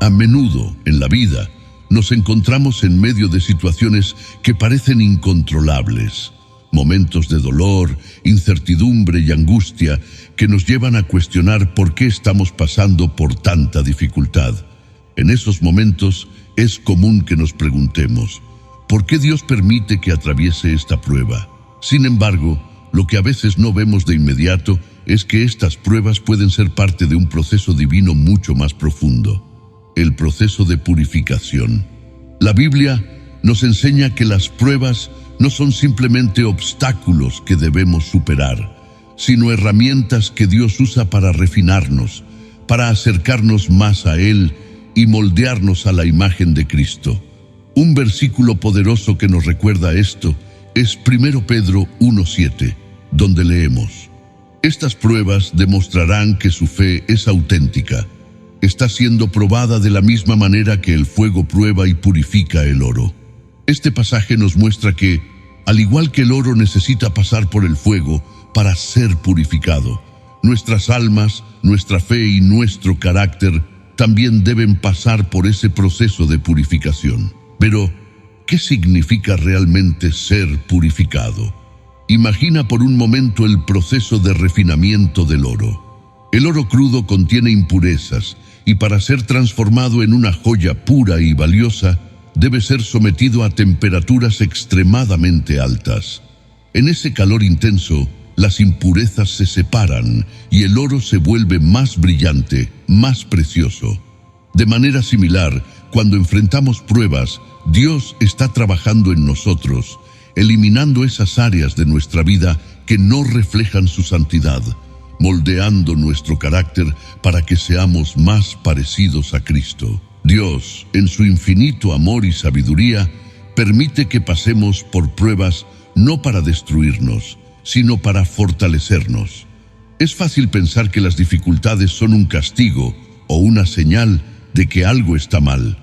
A menudo, en la vida, nos encontramos en medio de situaciones que parecen incontrolables, momentos de dolor, incertidumbre y angustia que nos llevan a cuestionar por qué estamos pasando por tanta dificultad. En esos momentos es común que nos preguntemos, ¿por qué Dios permite que atraviese esta prueba? Sin embargo, lo que a veces no vemos de inmediato es que estas pruebas pueden ser parte de un proceso divino mucho más profundo, el proceso de purificación. La Biblia nos enseña que las pruebas no son simplemente obstáculos que debemos superar, sino herramientas que Dios usa para refinarnos, para acercarnos más a Él y moldearnos a la imagen de Cristo. Un versículo poderoso que nos recuerda esto es 1 Pedro 1:7, donde leemos: estas pruebas demostrarán que su fe es auténtica. Está siendo probada de la misma manera que el fuego prueba y purifica el oro. Este pasaje nos muestra que, al igual que el oro necesita pasar por el fuego para ser purificado, nuestras almas, nuestra fe y nuestro carácter también deben pasar por ese proceso de purificación. Pero, ¿qué significa realmente ser purificado? Imagina por un momento el proceso de refinamiento del oro. El oro crudo contiene impurezas y para ser transformado en una joya pura y valiosa, debe ser sometido a temperaturas extremadamente altas. En ese calor intenso, las impurezas se separan y el oro se vuelve más brillante, más precioso. De manera similar, cuando enfrentamos pruebas, Dios está trabajando en nosotros, eliminando esas áreas de nuestra vida que no reflejan su santidad, moldeando nuestro carácter para que seamos más parecidos a Cristo. Dios, en su infinito amor y sabiduría, permite que pasemos por pruebas no para destruirnos, sino para fortalecernos. Es fácil pensar que las dificultades son un castigo o una señal de que algo está mal,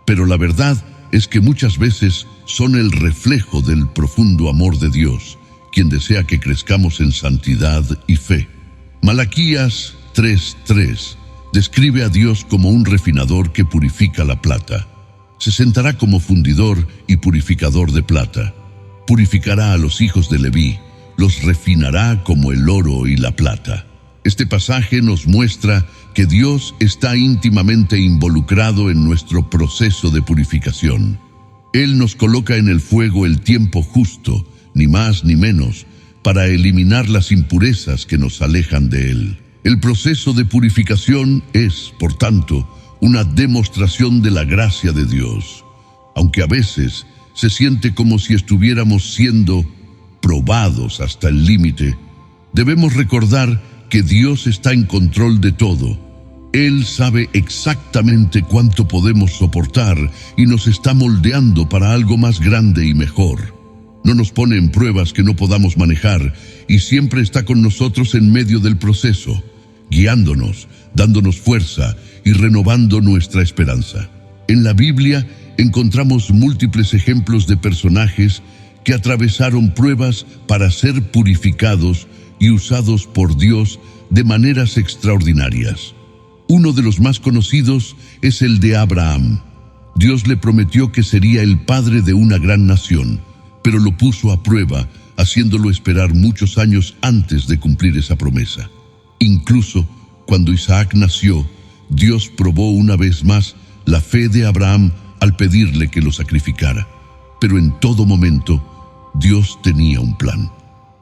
pero la verdad es que muchas veces son el reflejo del profundo amor de Dios, quien desea que crezcamos en santidad y fe. Malaquías 3:3 describe a Dios como un refinador que purifica la plata. Se sentará como fundidor y purificador de plata. Purificará a los hijos de Leví, los refinará como el oro y la plata. Este pasaje nos muestra que Dios está íntimamente involucrado en nuestro proceso de purificación. Él nos coloca en el fuego el tiempo justo, ni más ni menos, para eliminar las impurezas que nos alejan de Él. El proceso de purificación es, por tanto, una demostración de la gracia de Dios. Aunque a veces se siente como si estuviéramos siendo probados hasta el límite, debemos recordar que Dios está en control de todo. Él sabe exactamente cuánto podemos soportar y nos está moldeando para algo más grande y mejor. No nos pone en pruebas que no podamos manejar y siempre está con nosotros en medio del proceso, guiándonos, dándonos fuerza y renovando nuestra esperanza. En la Biblia encontramos múltiples ejemplos de personajes que atravesaron pruebas para ser purificados y usados por Dios de maneras extraordinarias. Uno de los más conocidos es el de Abraham. Dios le prometió que sería el padre de una gran nación, pero lo puso a prueba, haciéndolo esperar muchos años antes de cumplir esa promesa. Incluso cuando Isaac nació, Dios probó una vez más la fe de Abraham al pedirle que lo sacrificara. Pero en todo momento, Dios tenía un plan.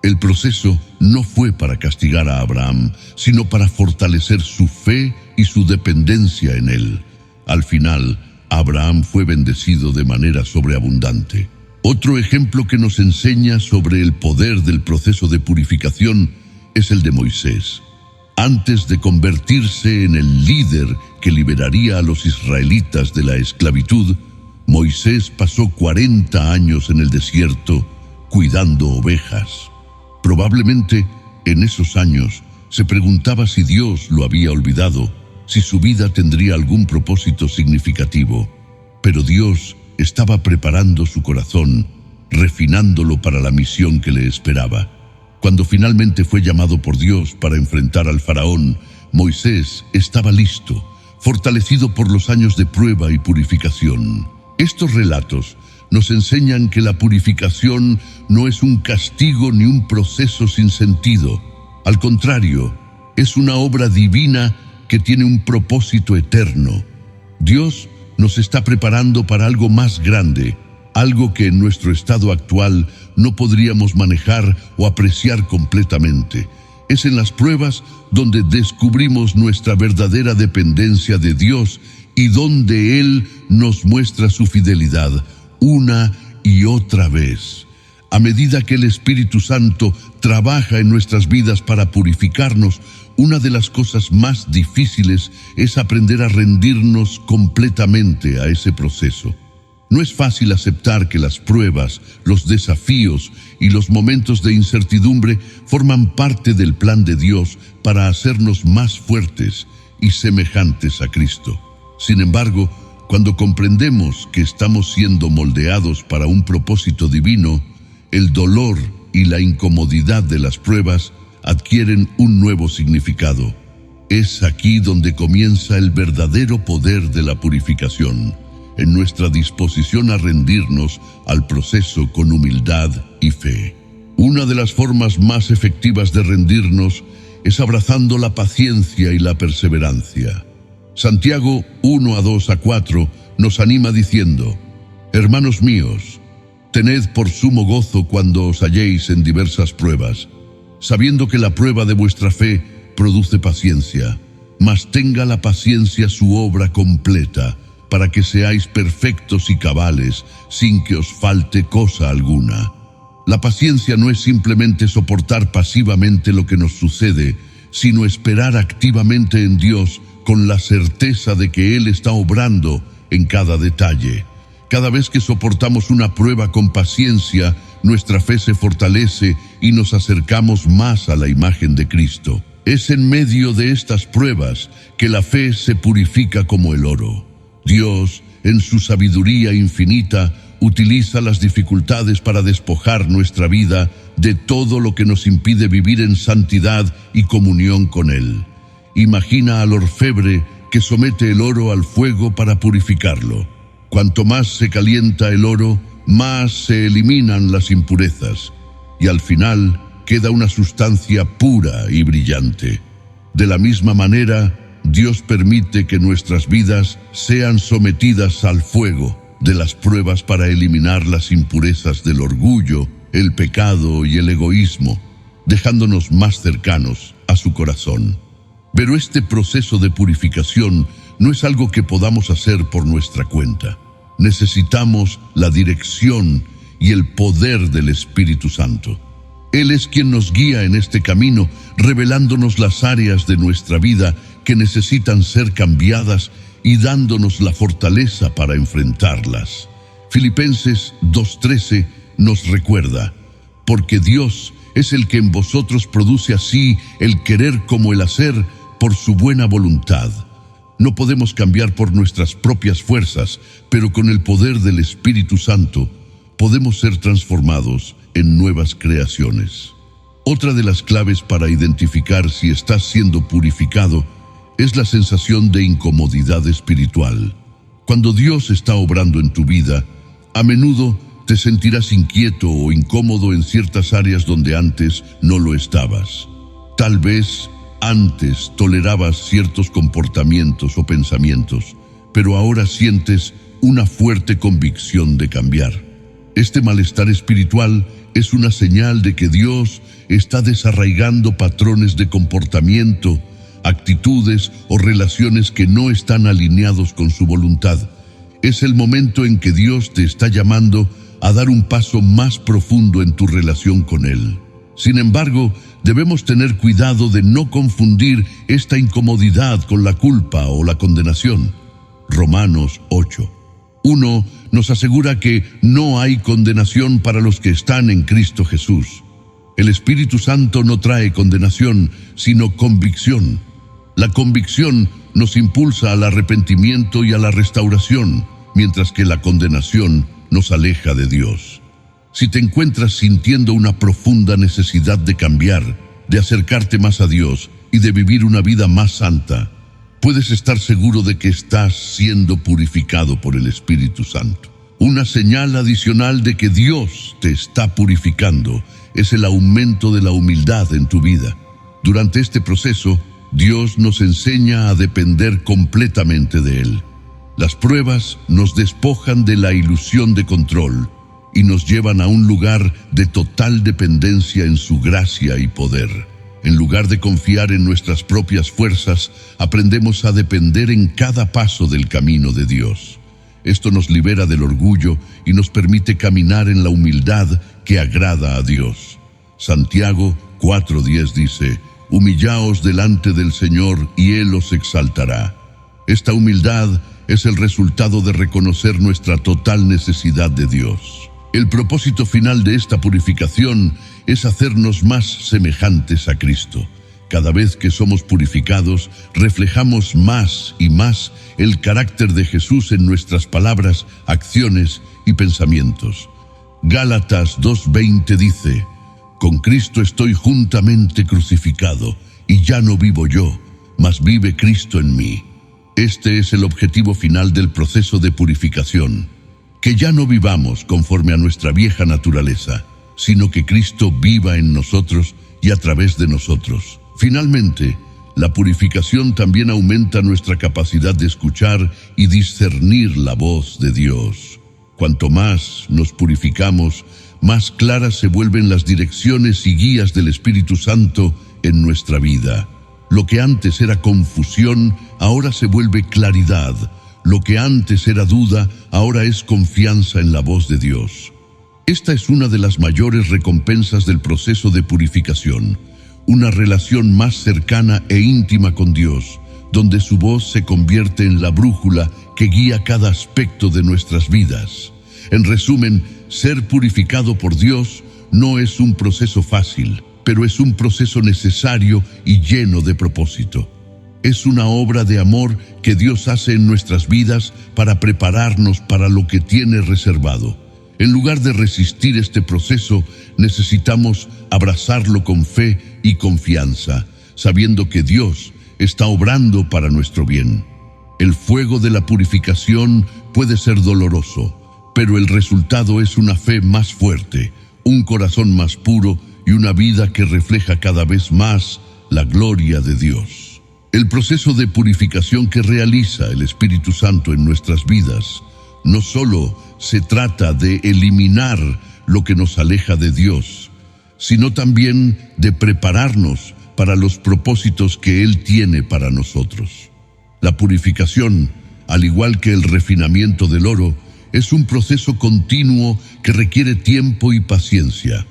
El proceso no fue para castigar a Abraham, sino para fortalecer su fe y su dependencia en Él. Al final, Abraham fue bendecido de manera sobreabundante. Otro ejemplo que nos enseña sobre el poder del proceso de purificación es el de Moisés. Antes de convertirse en el líder que liberaría a los israelitas de la esclavitud, Moisés pasó 40 años en el desierto cuidando ovejas. Probablemente en esos años se preguntaba si Dios lo había olvidado, si su vida tendría algún propósito significativo. Pero Dios estaba preparando su corazón, refinándolo para la misión que le esperaba. Cuando finalmente fue llamado por Dios para enfrentar al faraón, Moisés estaba listo, fortalecido por los años de prueba y purificación. Estos relatos nos enseñan que la purificación no es un castigo ni un proceso sin sentido. Al contrario, es una obra divina que tiene un propósito eterno. Dios nos está preparando para algo más grande, algo que en nuestro estado actual no podríamos manejar o apreciar completamente. Es en las pruebas donde descubrimos nuestra verdadera dependencia de Dios y donde Él nos muestra su fidelidad una y otra vez. A medida que el Espíritu Santo trabaja en nuestras vidas para purificarnos, una de las cosas más difíciles es aprender a rendirnos completamente a ese proceso. No es fácil aceptar que las pruebas, los desafíos y los momentos de incertidumbre forman parte del plan de Dios para hacernos más fuertes y semejantes a Cristo. Sin embargo, cuando comprendemos que estamos siendo moldeados para un propósito divino, el dolor y la incomodidad de las pruebas adquieren un nuevo significado. Es aquí donde comienza el verdadero poder de la purificación, en nuestra disposición a rendirnos al proceso con humildad y fe. Una de las formas más efectivas de rendirnos es abrazando la paciencia y la perseverancia. Santiago 1:2-4 nos anima diciendo: Hermanos míos, tened por sumo gozo cuando os halléis en diversas pruebas, sabiendo que la prueba de vuestra fe produce paciencia. Mas tenga la paciencia su obra completa, para que seáis perfectos y cabales, sin que os falte cosa alguna. La paciencia no es simplemente soportar pasivamente lo que nos sucede, sino esperar activamente en Dios con la certeza de que Él está obrando en cada detalle. Cada vez que soportamos una prueba con paciencia, nuestra fe se fortalece y nos acercamos más a la imagen de Cristo. Es en medio de estas pruebas que la fe se purifica como el oro. Dios, en su sabiduría infinita, utiliza las dificultades para despojar nuestra vida de todo lo que nos impide vivir en santidad y comunión con Él. Imagina al orfebre que somete el oro al fuego para purificarlo. Cuanto más se calienta el oro, más se eliminan las impurezas, y al final queda una sustancia pura y brillante. De la misma manera, Dios permite que nuestras vidas sean sometidas al fuego de las pruebas para eliminar las impurezas del orgullo, el pecado y el egoísmo, dejándonos más cercanos a su corazón. Pero este proceso de purificación no es algo que podamos hacer por nuestra cuenta. Necesitamos la dirección y el poder del Espíritu Santo. Él es quien nos guía en este camino, revelándonos las áreas de nuestra vida que necesitan ser cambiadas y dándonos la fortaleza para enfrentarlas. Filipenses 2:13 nos recuerda: porque Dios es el que en vosotros produce así el querer como el hacer por su buena voluntad. No podemos cambiar por nuestras propias fuerzas, pero con el poder del Espíritu Santo podemos ser transformados en nuevas creaciones. Otra de las claves para identificar si estás siendo purificado es la sensación de incomodidad espiritual. Cuando Dios está obrando en tu vida, a menudo te sentirás inquieto o incómodo en ciertas áreas donde antes no lo estabas. Tal vez antes tolerabas ciertos comportamientos o pensamientos, pero ahora sientes una fuerte convicción de cambiar. Este malestar espiritual es una señal de que Dios está desarraigando patrones de comportamiento, actitudes o relaciones que no están alineados con su voluntad. Es el momento en que Dios te está llamando a dar un paso más profundo en tu relación con Él. Sin embargo, debemos tener cuidado de no confundir esta incomodidad con la culpa o la condenación. Romanos 8:1 nos asegura que no hay condenación para los que están en Cristo Jesús. El Espíritu Santo no trae condenación, sino convicción. La convicción nos impulsa al arrepentimiento y a la restauración, mientras que la condenación nos aleja de Dios. Si te encuentras sintiendo una profunda necesidad de cambiar, de acercarte más a Dios y de vivir una vida más santa, puedes estar seguro de que estás siendo purificado por el Espíritu Santo. Una señal adicional de que Dios te está purificando es el aumento de la humildad en tu vida. Durante este proceso, Dios nos enseña a depender completamente de Él. Las pruebas nos despojan de la ilusión de control y nos llevan a un lugar de total dependencia en su gracia y poder. En lugar de confiar en nuestras propias fuerzas, aprendemos a depender en cada paso del camino de Dios. Esto nos libera del orgullo y nos permite caminar en la humildad que agrada a Dios. Santiago 4:10 dice: «Humillaos delante del Señor y Él os exaltará». Esta humildad es el resultado de reconocer nuestra total necesidad de Dios. El propósito final de esta purificación es hacernos más semejantes a Cristo. Cada vez que somos purificados, reflejamos más y más el carácter de Jesús en nuestras palabras, acciones y pensamientos. Gálatas 2:20 dice: «Con Cristo estoy juntamente crucificado, y ya no vivo yo, mas vive Cristo en mí». Este es el objetivo final del proceso de purificación, que ya no vivamos conforme a nuestra vieja naturaleza, sino que Cristo viva en nosotros y a través de nosotros. Finalmente, la purificación también aumenta nuestra capacidad de escuchar y discernir la voz de Dios. Cuanto más nos purificamos, más claras se vuelven las direcciones y guías del Espíritu Santo en nuestra vida. Lo que antes era confusión, ahora se vuelve claridad. Lo que antes era duda, ahora es confianza en la voz de Dios. Esta es una de las mayores recompensas del proceso de purificación, una relación más cercana e íntima con Dios, donde su voz se convierte en la brújula que guía cada aspecto de nuestras vidas. En resumen, ser purificado por Dios no es un proceso fácil, pero es un proceso necesario y lleno de propósito. Es una obra de amor que Dios hace en nuestras vidas para prepararnos para lo que tiene reservado. En lugar de resistir este proceso, necesitamos abrazarlo con fe y confianza, sabiendo que Dios está obrando para nuestro bien. El fuego de la purificación puede ser doloroso, pero el resultado es una fe más fuerte, un corazón más puro y una vida que refleja cada vez más la gloria de Dios. El proceso de purificación que realiza el Espíritu Santo en nuestras vidas no solo se trata de eliminar lo que nos aleja de Dios, sino también de prepararnos para los propósitos que Él tiene para nosotros. La purificación, al igual que el refinamiento del oro, es un proceso continuo que requiere tiempo y paciencia.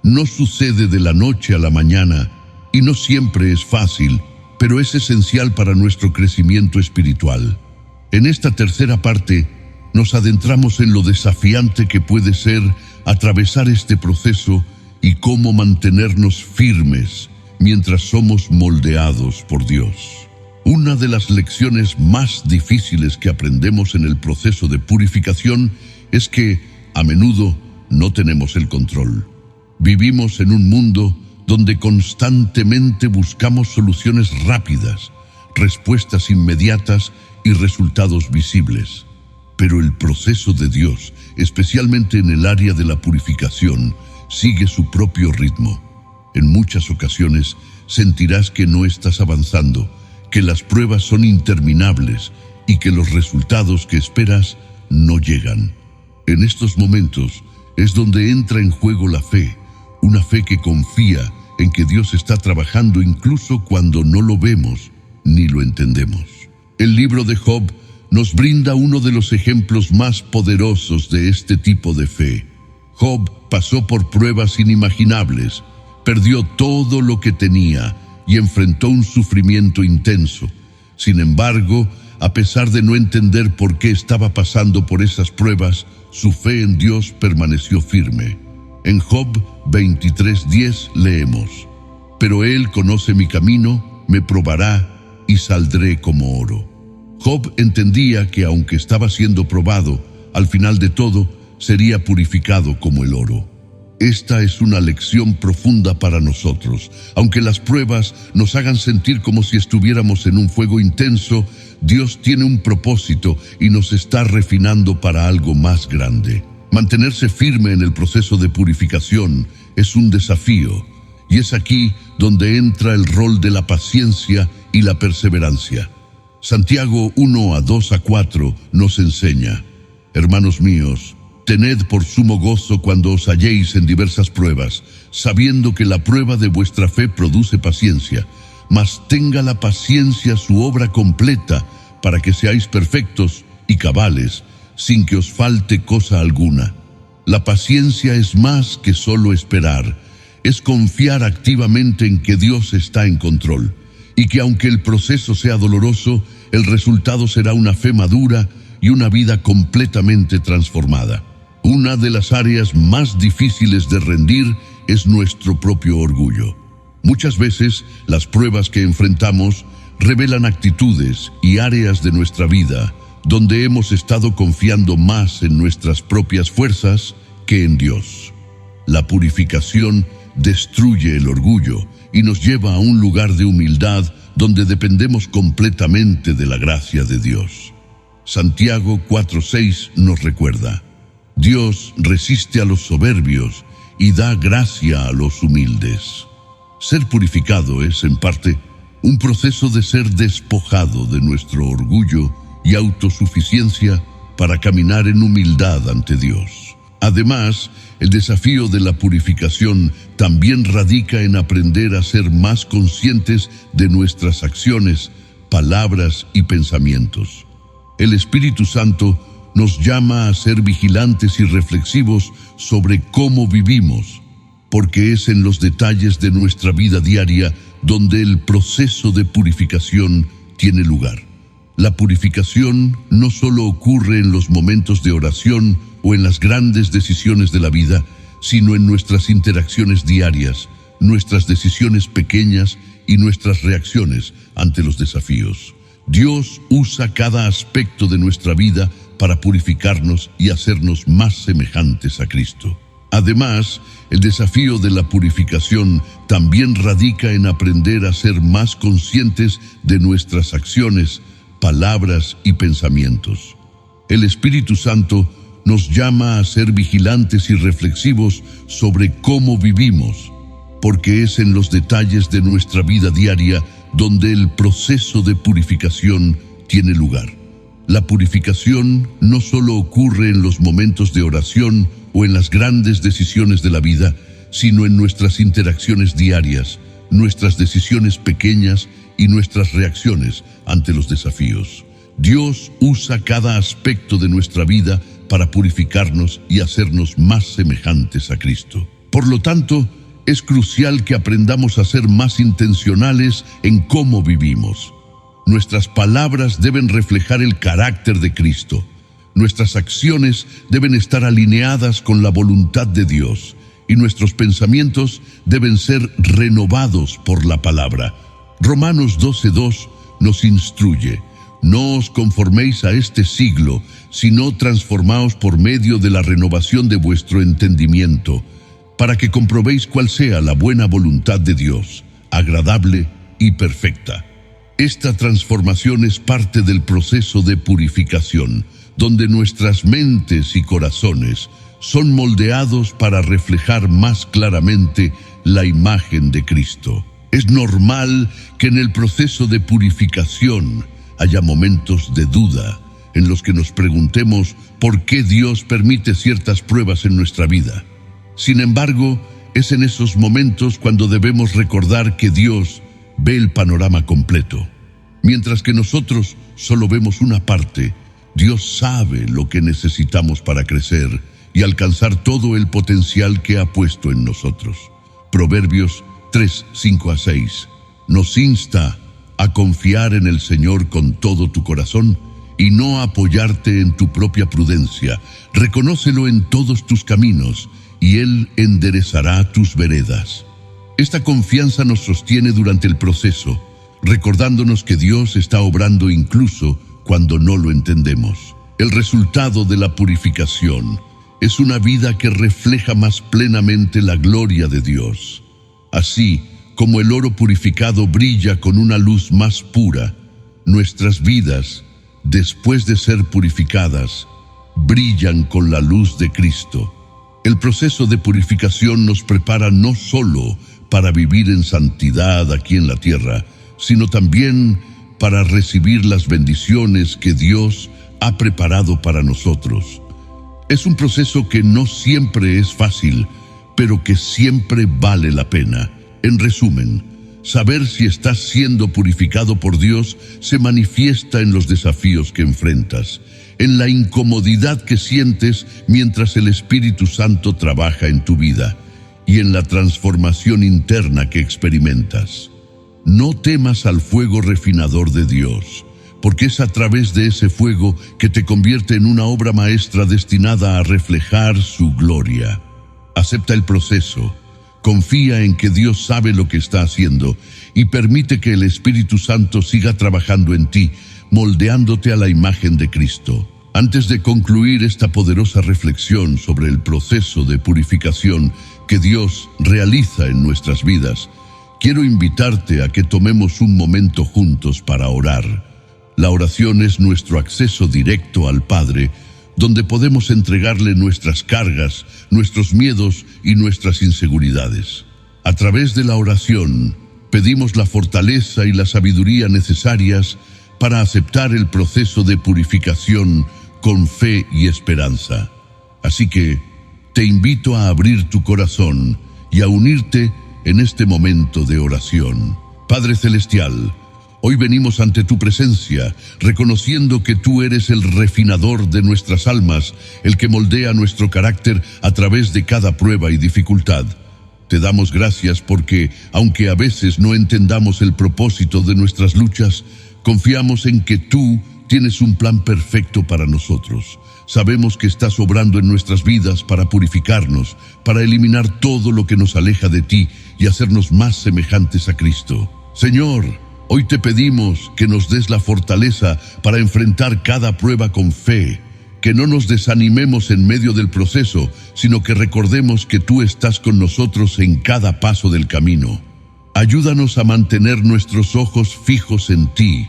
No sucede de la noche a la mañana y no siempre es fácil, pero es esencial para nuestro crecimiento espiritual. En esta tercera parte, nos adentramos en lo desafiante que puede ser atravesar este proceso y cómo mantenernos firmes mientras somos moldeados por Dios. Una de las lecciones más difíciles que aprendemos en el proceso de purificación es que, a menudo, no tenemos el control. Vivimos en un mundo donde constantemente buscamos soluciones rápidas, respuestas inmediatas y resultados visibles. Pero el proceso de Dios, especialmente en el área de la purificación, sigue su propio ritmo. En muchas ocasiones sentirás que no estás avanzando, que las pruebas son interminables y que los resultados que esperas no llegan. En estos momentos es donde entra en juego la fe, una fe que confía en que Dios está trabajando incluso cuando no lo vemos ni lo entendemos. El libro de Job nos brinda uno de los ejemplos más poderosos de este tipo de fe. Job pasó por pruebas inimaginables, perdió todo lo que tenía y enfrentó un sufrimiento intenso. Sin embargo, a pesar de no entender por qué estaba pasando por esas pruebas, su fe en Dios permaneció firme. En Job 23:10 leemos: «Pero Él conoce mi camino, me probará y saldré como oro». Job entendía que aunque estaba siendo probado, al final de todo sería purificado como el oro. Esta es una lección profunda para nosotros. Aunque las pruebas nos hagan sentir como si estuviéramos en un fuego intenso, Dios tiene un propósito y nos está refinando para algo más grande. Mantenerse firme en el proceso de purificación es un desafío, y es aquí donde entra el rol de la paciencia y la perseverancia. Santiago 1:2-4 nos enseña: hermanos míos, tened por sumo gozo cuando os halléis en diversas pruebas, sabiendo que la prueba de vuestra fe produce paciencia, mas tenga la paciencia su obra completa, para que seáis perfectos y cabales, sin que os falte cosa alguna. La paciencia es más que solo esperar, es confiar activamente en que Dios está en control, y que aunque el proceso sea doloroso, el resultado será una fe madura y una vida completamente transformada. Una de las áreas más difíciles de rendir es nuestro propio orgullo. Muchas veces las pruebas que enfrentamos revelan actitudes y áreas de nuestra vida donde hemos estado confiando más en nuestras propias fuerzas que en Dios. La purificación destruye el orgullo y nos lleva a un lugar de humildad donde dependemos completamente de la gracia de Dios. Santiago 4:6 nos recuerda: Dios resiste a los soberbios y da gracia a los humildes. Ser purificado es, en parte, un proceso de ser despojado de nuestro orgullo y autosuficiencia para caminar en humildad ante Dios. Además, el desafío de la purificación también radica en aprender a ser más conscientes de nuestras acciones, palabras y pensamientos. El Espíritu Santo nos llama a ser vigilantes y reflexivos sobre cómo vivimos, porque es en los detalles de nuestra vida diaria donde el proceso de purificación tiene lugar. La purificación no solo ocurre en los momentos de oración o en las grandes decisiones de la vida, sino en nuestras interacciones diarias, nuestras decisiones pequeñas y nuestras reacciones ante los desafíos. Dios usa cada aspecto de nuestra vida para purificarnos y hacernos más semejantes a Cristo. Además, el desafío de la purificación también radica en aprender a ser más conscientes de nuestras acciones, palabras y pensamientos. El Espíritu Santo nos llama a ser vigilantes y reflexivos sobre cómo vivimos, porque es en los detalles de nuestra vida diaria donde el proceso de purificación tiene lugar. La purificación no solo ocurre en los momentos de oración o en las grandes decisiones de la vida, sino en nuestras interacciones diarias, nuestras decisiones pequeñas y nuestras reacciones ante los desafíos. Dios usa cada aspecto de nuestra vida para purificarnos y hacernos más semejantes a Cristo. Por lo tanto, es crucial que aprendamos a ser más intencionales en cómo vivimos. Nuestras palabras deben reflejar el carácter de Cristo. Nuestras acciones deben estar alineadas con la voluntad de Dios y nuestros pensamientos deben ser renovados por la palabra. Romanos 12:2 nos instruye: no os conforméis a este siglo, sino transformaos por medio de la renovación de vuestro entendimiento, para que comprobéis cuál sea la buena voluntad de Dios, agradable y perfecta. Esta transformación es parte del proceso de purificación, donde nuestras mentes y corazones son moldeados para reflejar más claramente la imagen de Cristo. Es normal que en el proceso de purificación haya momentos de duda en los que nos preguntemos por qué Dios permite ciertas pruebas en nuestra vida. Sin embargo, es en esos momentos cuando debemos recordar que Dios ve el panorama completo. Mientras que nosotros solo vemos una parte, Dios sabe lo que necesitamos para crecer y alcanzar todo el potencial que ha puesto en nosotros. Proverbios 3:5-6 nos insta a confiar en el Señor con todo tu corazón y no apoyarte en tu propia prudencia. Reconócelo en todos tus caminos y Él enderezará tus veredas. Esta confianza nos sostiene durante el proceso, recordándonos que Dios está obrando incluso cuando no lo entendemos. El resultado de la purificación es una vida que refleja más plenamente la gloria de Dios. Así como el oro purificado brilla con una luz más pura, nuestras vidas, después de ser purificadas, brillan con la luz de Cristo. El proceso de purificación nos prepara no solo para vivir en santidad aquí en la tierra, sino también para recibir las bendiciones que Dios ha preparado para nosotros. Es un proceso que no siempre es fácil, pero que siempre vale la pena. En resumen, saber si estás siendo purificado por Dios se manifiesta en los desafíos que enfrentas, en la incomodidad que sientes mientras el Espíritu Santo trabaja en tu vida y en la transformación interna que experimentas. No temas al fuego refinador de Dios, porque es a través de ese fuego que te convierte en una obra maestra destinada a reflejar su gloria. Acepta el proceso, confía en que Dios sabe lo que está haciendo y permite que el Espíritu Santo siga trabajando en ti, moldeándote a la imagen de Cristo. Antes de concluir esta poderosa reflexión sobre el proceso de purificación que Dios realiza en nuestras vidas, quiero invitarte a que tomemos un momento juntos para orar. La oración es nuestro acceso directo al Padre, donde podemos entregarle nuestras cargas, nuestros miedos y nuestras inseguridades. A través de la oración, pedimos la fortaleza y la sabiduría necesarias para aceptar el proceso de purificación con fe y esperanza. Así que te invito a abrir tu corazón y a unirte en este momento de oración. Padre Celestial, hoy venimos ante tu presencia, reconociendo que tú eres el refinador de nuestras almas, el que moldea nuestro carácter a través de cada prueba y dificultad. Te damos gracias porque, aunque a veces no entendamos el propósito de nuestras luchas, confiamos en que tú tienes un plan perfecto para nosotros. Sabemos que estás obrando en nuestras vidas para purificarnos, para eliminar todo lo que nos aleja de ti y hacernos más semejantes a Cristo. Señor, hoy te pedimos que nos des la fortaleza para enfrentar cada prueba con fe, que no nos desanimemos en medio del proceso, sino que recordemos que tú estás con nosotros en cada paso del camino. Ayúdanos a mantener nuestros ojos fijos en ti,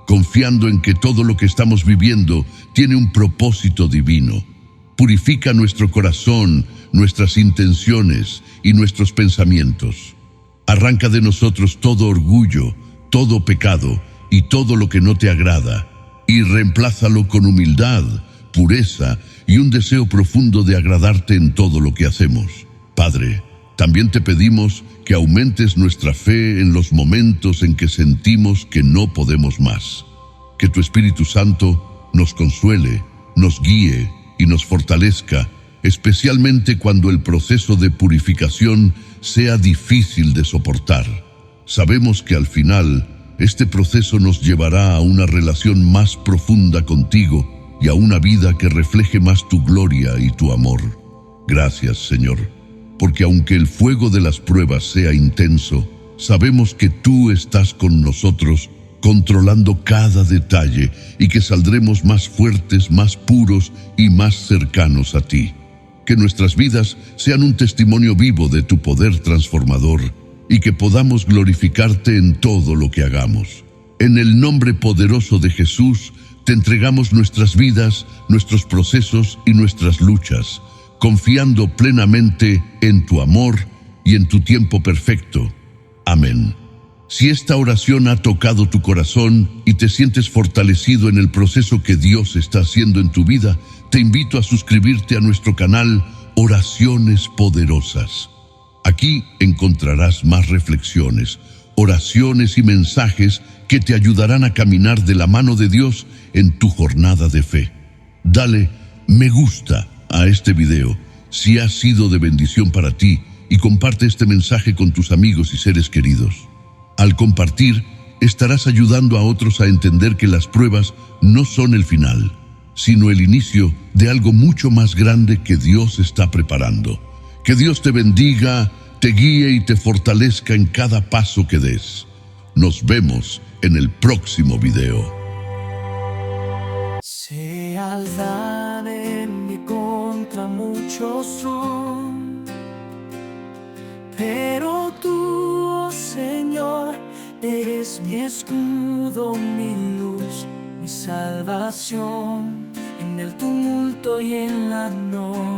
confiando en que todo lo que estamos viviendo tiene un propósito divino. Purifica nuestro corazón, nuestras intenciones y nuestros pensamientos. Arranca de nosotros todo orgullo, todo pecado y todo lo que no te agrada, y reemplázalo con humildad, pureza y un deseo profundo de agradarte en todo lo que hacemos. Padre, también te pedimos que aumentes nuestra fe en los momentos en que sentimos que no podemos más. Que tu Espíritu Santo nos consuele, nos guíe y nos fortalezca, especialmente cuando el proceso de purificación sea difícil de soportar. Sabemos que al final, este proceso nos llevará a una relación más profunda contigo y a una vida que refleje más tu gloria y tu amor. Gracias, Señor, porque aunque el fuego de las pruebas sea intenso, sabemos que tú estás con nosotros, controlando cada detalle, y que saldremos más fuertes, más puros y más cercanos a ti. Que nuestras vidas sean un testimonio vivo de tu poder transformador y que podamos glorificarte en todo lo que hagamos. En el nombre poderoso de Jesús, te entregamos nuestras vidas, nuestros procesos y nuestras luchas, confiando plenamente en tu amor y en tu tiempo perfecto. Amén. Si esta oración ha tocado tu corazón y te sientes fortalecido en el proceso que Dios está haciendo en tu vida, te invito a suscribirte a nuestro canal Oraciones Poderosas. Aquí encontrarás más reflexiones, oraciones y mensajes que te ayudarán a caminar de la mano de Dios en tu jornada de fe. Dale me gusta a este video si ha sido de bendición para ti y comparte este mensaje con tus amigos y seres queridos. Al compartir, estarás ayudando a otros a entender que las pruebas no son el final, sino el inicio de algo mucho más grande que Dios está preparando. Que Dios te bendiga, te guíe y te fortalezca en cada paso que des. Nos vemos en el próximo video. Se alzan en mi contra muchos muchos son, pero tú, oh Señor, eres mi escudo, mi luz, mi salvación, en el tumulto y en la noche.